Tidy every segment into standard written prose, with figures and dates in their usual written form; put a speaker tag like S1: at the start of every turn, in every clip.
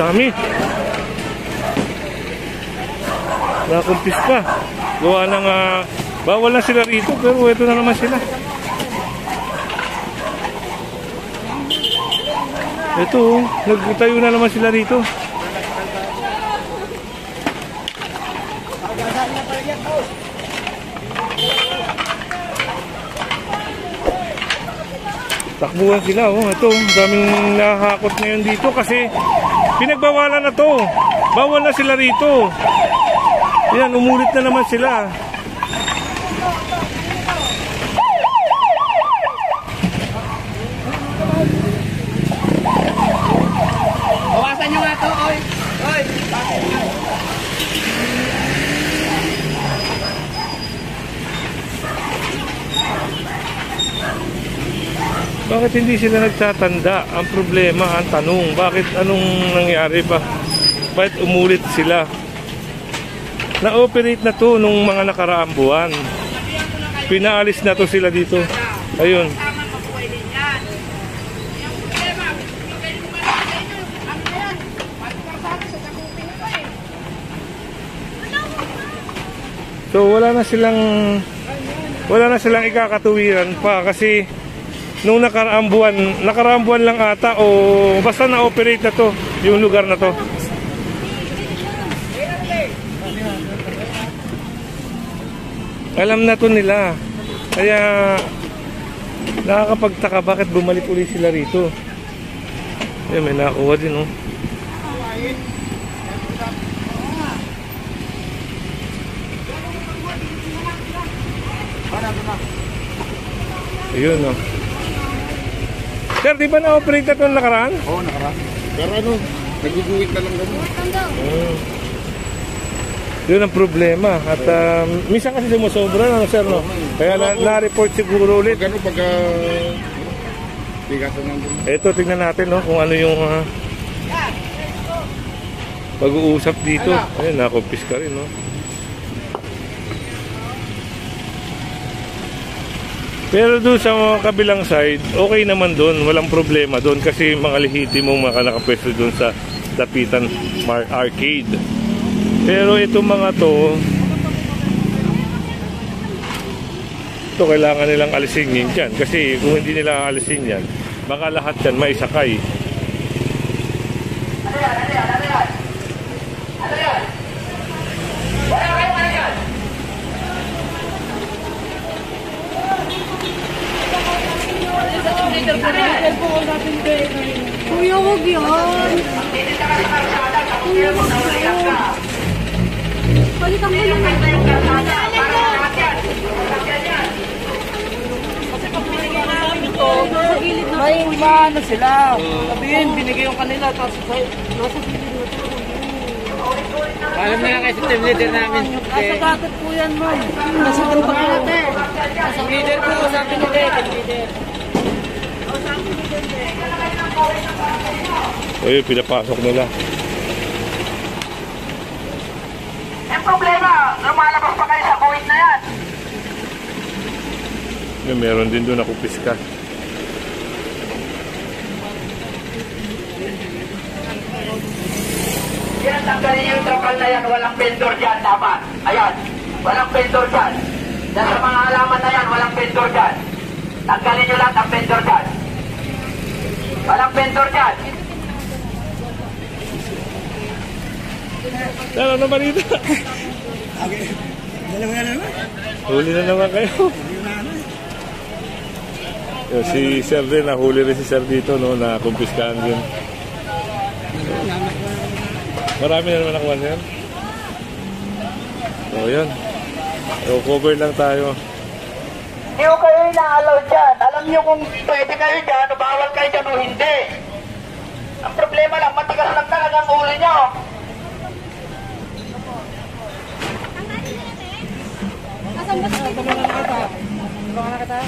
S1: dami. Nakumpis pa. Gawa ng bawal na sila rito, pero ito na naman sila. Ito, nagtayo na naman sila rito. Takbuhan sila, oh. Ito, daming nakakakot ngayon dito kasi pinagbawalan na to. Bawal na sila rito. Yan, umulit na naman sila.
S2: Bawasan nyo nga to, oy. Oy.
S1: Bakit hindi sila nagtatanda? Ang problema, ang tanong, bakit anong nangyari pa? Bakit umulit sila? Na-operate na to nung mga nakaraang buwan. Pinaalis na to sila dito. Ayun. So wala na silang ikakatuwiran pa kasi nung nakaraang buwan lang ata o basta na-operate na to yung lugar na to. Alam na to nila. Kaya nakakapagtaka bakit bumalik ulit sila rito. Ayun, may nakakuha din, oh. Ayun, oh. Sir, di ba na-operate na ito nakaraan?
S3: Oo, nakaraan. Pero ano, naguguwit na lang gano'n.
S1: Yun ang problema. At minsan kasi sumusobra na, sir, no? Kaya na-report siguro ulit.
S3: Pag ano, bigasan lang doon.
S1: Ito, tingnan natin, no? Kung ano yung pag-uusap dito. Ayun, nakumpis ka rin, no? Pero doon sa kabilang side, okay naman doon. Walang problema doon kasi mga lehitimong mga nakapwesto doon sa Dapitan Arcade. Pero itong mga to, ito kailangan nilang alisin yun dyan. Kasi kung hindi nila alisin yan, baka lahat yan maisakay.
S4: Kuya, huwag yan. Kuya, huwag yan. Palitan mo yung
S2: may maano sila. Sabihin, binigay yung kanila. Tapos nasa gilid mo. Alam na lang kasi team leader namin.
S4: nasa dagat po yan, ma'am.
S2: Nasa grupo natin. Nasa leader po, sabi nila, team leader.
S1: Ayun, pinapasok nila.
S5: Yung problema, lumalabas pa kayo sa buwit na yan.
S1: Yung meron din doon nakumpis ka.
S5: Yan, tanggalin yung trapal na yan. Walang vendor dyan dapat. Ayan, walang vendor dyan. Yan sa mga halaman na yan, walang vendor dyan. Tanggalin nyo lahat ang vendor dyan. Walang vendor dyan.
S1: Ano na balita?
S3: Okay. Dalawa na naman.
S1: Huli na naman kayo. Yung si Sir din, nahuli rin si Sir dito, no, na kumpiskahan din. Marami na naman nakuha niyan. So, yun. So, cover lang tayo.
S5: Hindi ko kayo ina-allow dyan. Alam nyo kung pwede kayo dyan o bawal kayo dyan o hindi. Ang problema lang, matigas lang talaga ang ulo nyo.
S4: Asan ba sa ito?
S2: Tulungan na kita.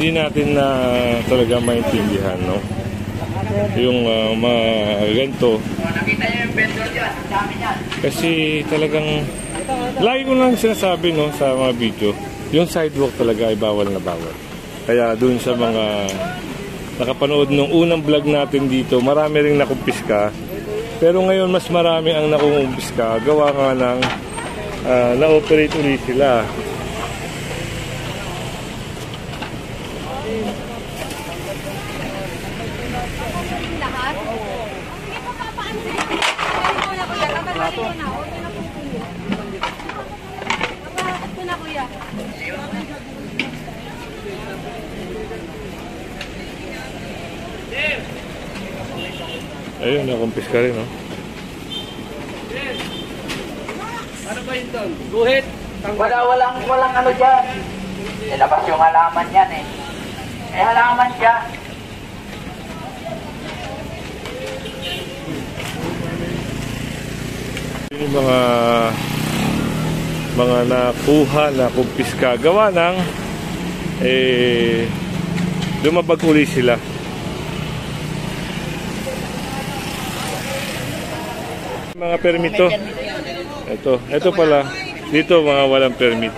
S1: hindi natin na talaga maintindihan, no? Yung mga ganito.
S5: Nakita niyo yung vendor dyan, ang dami niyan.
S1: Kasi talagang lagi ko lang sinasabi, no, sa mga video, yung sidewalk talaga ay bawal na bawal. Kaya dun sa mga nakapanood nung unang vlog natin dito, marami ring nakumpiska. Pero ngayon mas marami ang nakumpiska. Gawa nga ng na-operate ulit sila.
S4: Lahat? Hindi ko papaansin. Ito na kuya. Tatagaling ko na. Huwag na po kuya. Ito na kuya.
S1: Ayun, nakumpiska rin, no?
S2: Ano ba yun doon? Guhit.
S5: Walang ano dyan. Nilabas yung halaman yan eh. May halaman dyan.
S1: Yung mga nakuha na kumpiska gawa ng lumabag uli sila. Mga permito. Ito pala. Dito mga walang permit.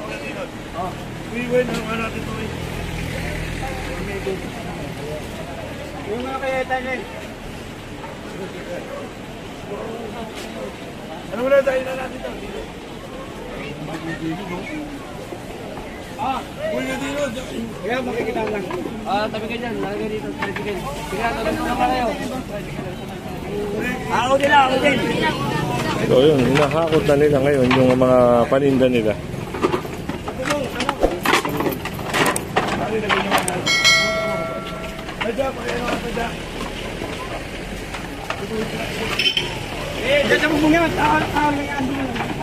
S3: Yung mga kaya tayo. Ano muna tayo na natin ito? Pwede dito. Kaya makikita lang.
S2: Tabi ka dyan. Lagay dito. Tricycle. Sige, tabi ko naman kayo.
S3: Ako din.
S1: So yun, hinahakot na nila ngayon yung mga paninda nila.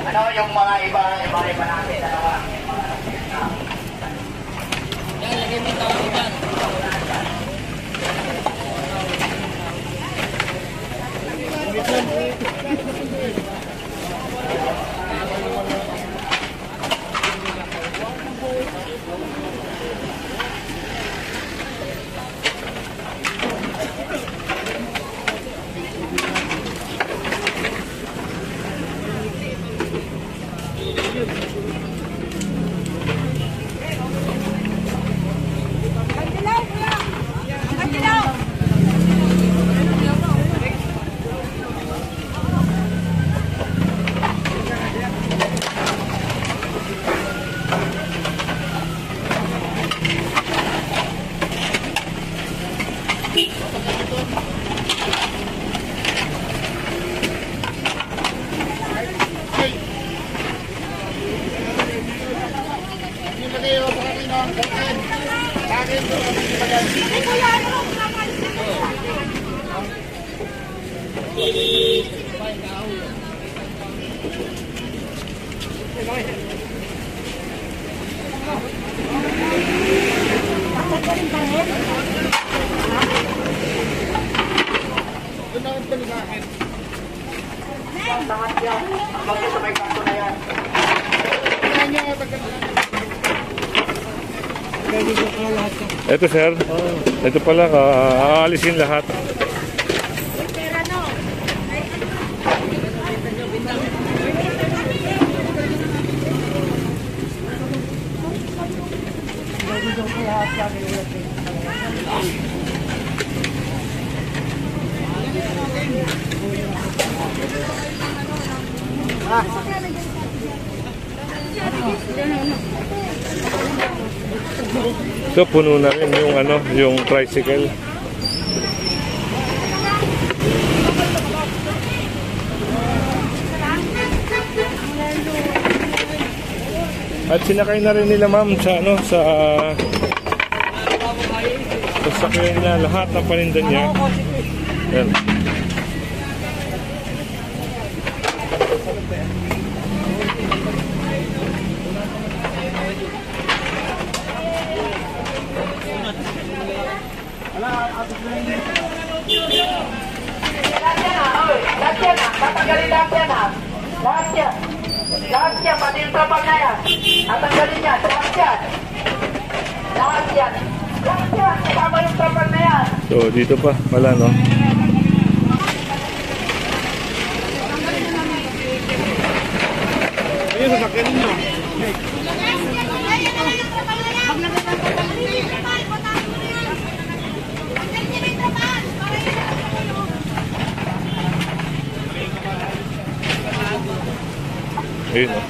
S5: Ano yung mga iba natin?
S1: Ito sir, ito pala, aalisin lahat. So puno na rin yung yung tricycle. At sinakay na rin nila ma'am sa sasakyan niya lahat ng paninda niya. Yan.
S5: Tatanggalin lahat yan ha. Lahat yan. Lahat yan, pati yung trapal na yan. Tatanggalin yan. Lahat yan. Lahat yan. Yan, kasama yung trapal na yan.
S1: So, dito pa pala, no?
S3: Ayun, sasakyan ninyo.
S1: Ayun, no?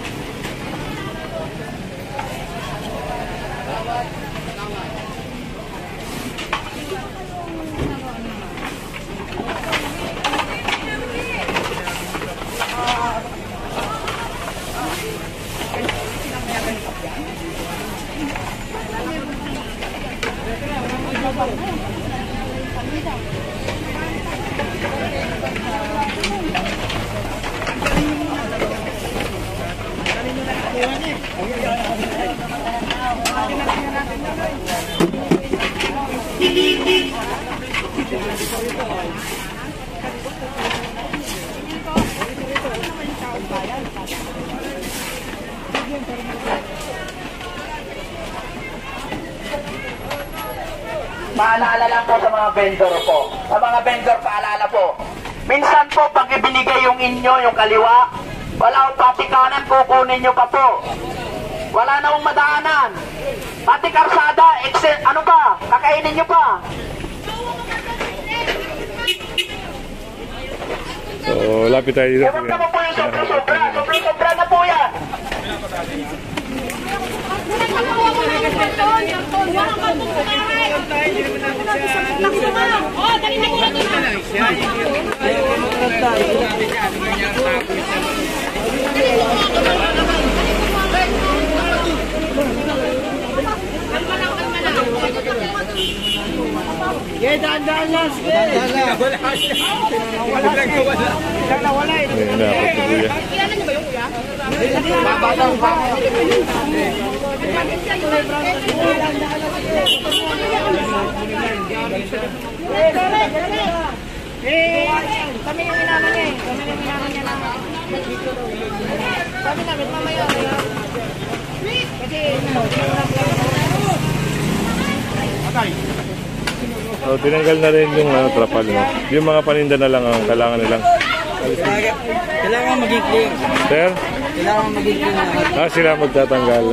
S5: Paalala lang po sa mga vendor po. Sa mga vendor, paalala po. Minsan po, pag ibinigay yung inyo, yung kaliwa, wala akong pati kanan, kukunin nyo pa po. Wala na akong madaanan. Pati karsada, ano pa, kakainin nyo pa.
S1: So, lapit tayo dito.
S5: Ewan naman po yung sobra-sobra. Sobra-sobra na po yan.
S4: Oh, dali na muna doon.
S2: Sige, daan-daan lang. Sige. Wala. Nawala eh.
S1: Ayun na ako si Kuya.
S4: Kilala niyo ba yung kuya?
S2: Babatang pa. Kami yung inama niya eh. Kami yung inama niya na. Sabi namin, mamaya. Kasi,
S1: So, tinanggal na rin yung trapal, no? Yung mga paninda na lang ang kailangan nilang.
S2: kailangan maging clear.
S1: Sir?
S2: Kailangan maging clear.
S1: Sila magtatanggal.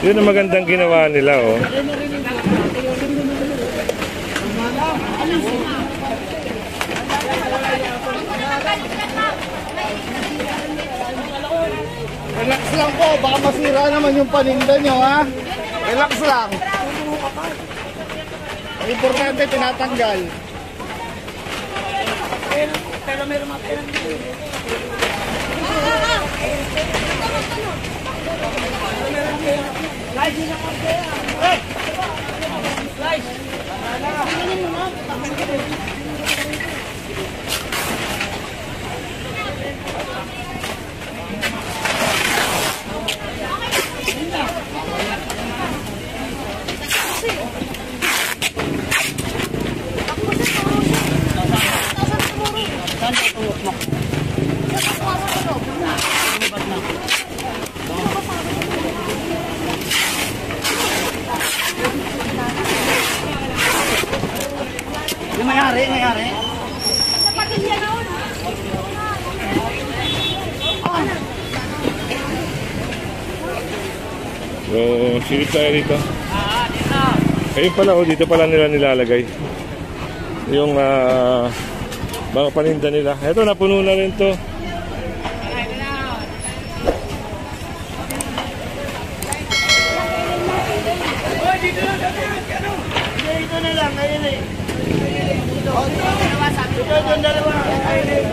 S1: Yun ang magandang ginawa nila, oh.
S3: Relax lang po, baka masira naman yung paninda nyo, ha? Relax lang. Ang importante, tinatanggal.
S2: Pero meron mga pera. Slice din ang pera. Slice. Yung mayari.
S4: Kapatid yan ako.
S1: So, silip tayo dito. Ayun pala, oh, dito pala nila nilalagay yung mga paninda nila. Ito, napuno na rin to.
S2: Dito na lang, ayun eh. Ito, dalawa. Ayun eh.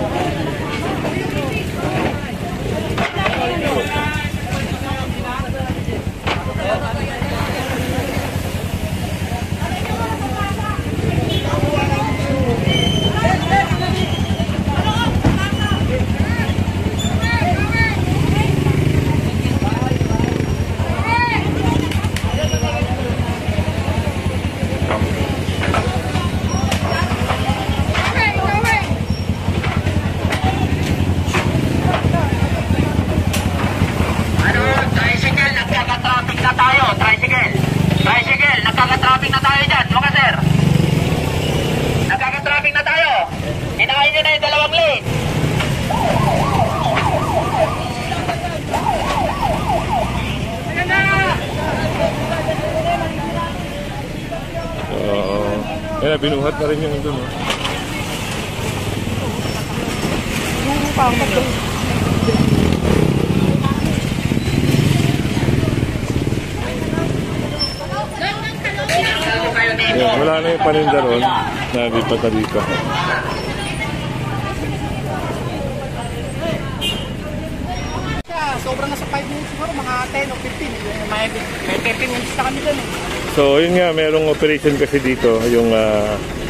S1: Kaya binuhat na rin yung doon. Oh. Ayan, wala na yung paninda ron. Nalipat na dito.
S2: Sobrang nasa 5 minutes siguro, mga 10 o 15. May 15 minutes na kami doon.
S1: So, yun nga, merong operation kasi dito, yung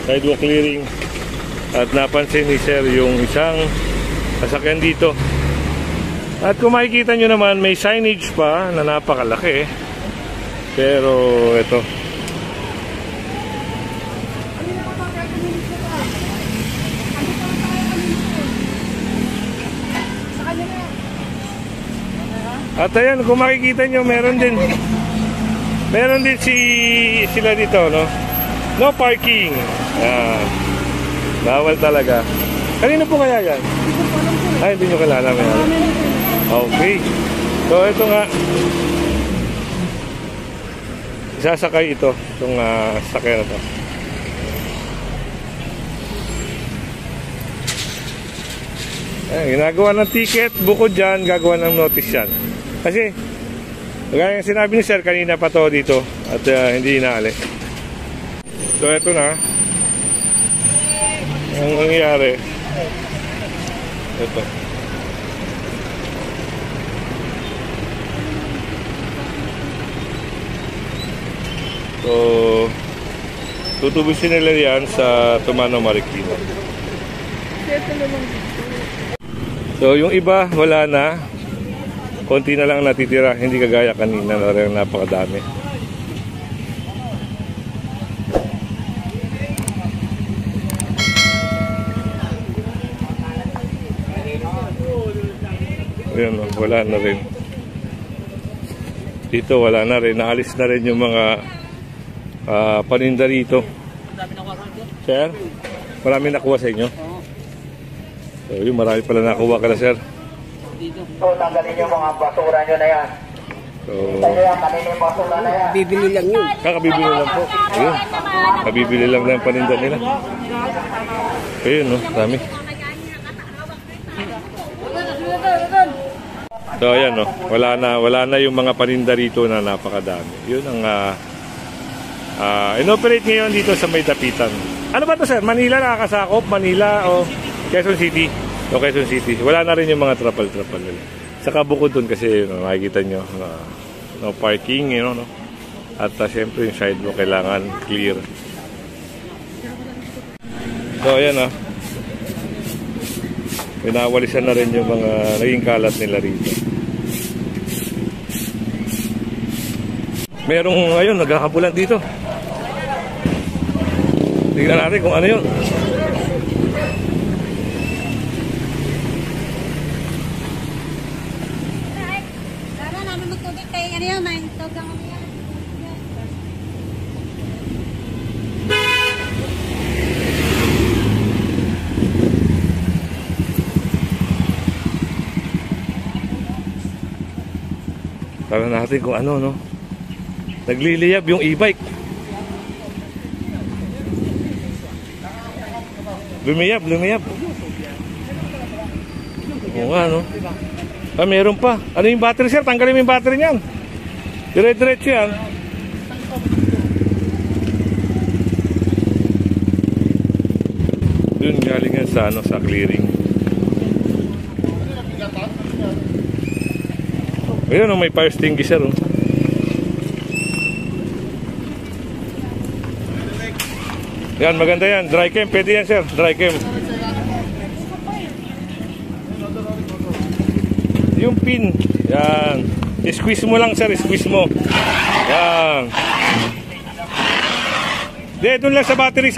S1: sidewalk clearing. At napansin ni Sir yung isang sasakyan dito. At kung makikita nyo naman, may signage pa na napakalaki. Pero, ito. At ayan, kung makikita nyo, meron din sila dito, no? No parking. Bawal talaga. Kanino po kaya yan? Ay, hindi nyo kilala. Okay. So, ito nga. Isasakay ito. Itong sakay na ito. Ginagawa ng ticket. Bukod dyan, gagawa ng notice yan. Kasi, kaya sinabi ni Sir, kanina pa to dito at hindi inaalis. So, ito na. Ang nangyayari. Ito. So, tutubusin nila yan sa Tumano Marikina. So, yung iba, wala na. Konti na lang natitira, hindi kagaya kanina na rin napakadami. Ayan, wala na rin. Dito wala na rin, naalis na rin yung mga paninda rito. Sir, marami nakuha sa inyo? So, yung marami pala nakuha ka na, Sir.
S5: So, tanggalin yung mga basura nyo na yan.
S1: So,
S5: Kanina yung basura na yan.
S2: Bibili lang yun.
S1: kakabibili lang po. Ayun. Kabibili lang ng paninda nila. Ayun, no? Dami. So, ayan, no? Wala na yung mga paninda rito na napakadami. Yun ang inoperate ngayon dito sa May Dapitan. Ano ba to, Sir? Manila nakakasakop? Manila o Quezon City? O Quezon City. Wala na rin yung mga trapal-trapal nila. Saka bukod dun kasi makikita nyo no parking, you know, no? At syempre yung sidewalk kailangan clear. So ayan, pinawalisan na rin yung mga naging kalat nila rito. Merong ayun nagkakabulan dito. Tignan natin kung ano yun. Tara natin kung ano, no? Nagliliyab yung e-bike. Lumiyab. Oo nga, no? Meron pa. Ano yung battery, Sir? Tanggalin mo yung battery niyan. Dire-diretso yan. Doon galing yan sa, sa clearing. Ayun, may fire extinguisher, oh. Yan, maganda yan. Dry cam, pwede yan, Sir. Dry cam. Yung pin. Yan. I-squeeze mo lang, Sir. I-squeeze mo. Yan. Di, doon lang sa battery.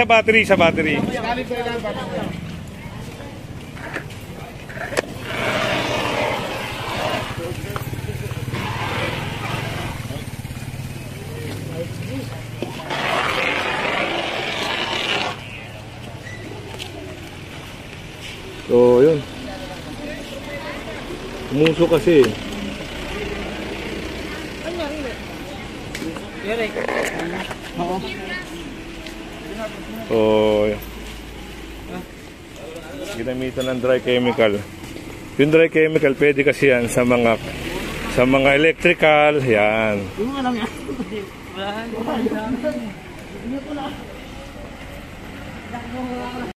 S1: So, yun. Umuso kasi.
S2: Oo.
S1: O, ginamitan ng dry chemical. Yung dry chemical, pwede kasi yan sa mga electrical, yan.
S2: Yung alam yan.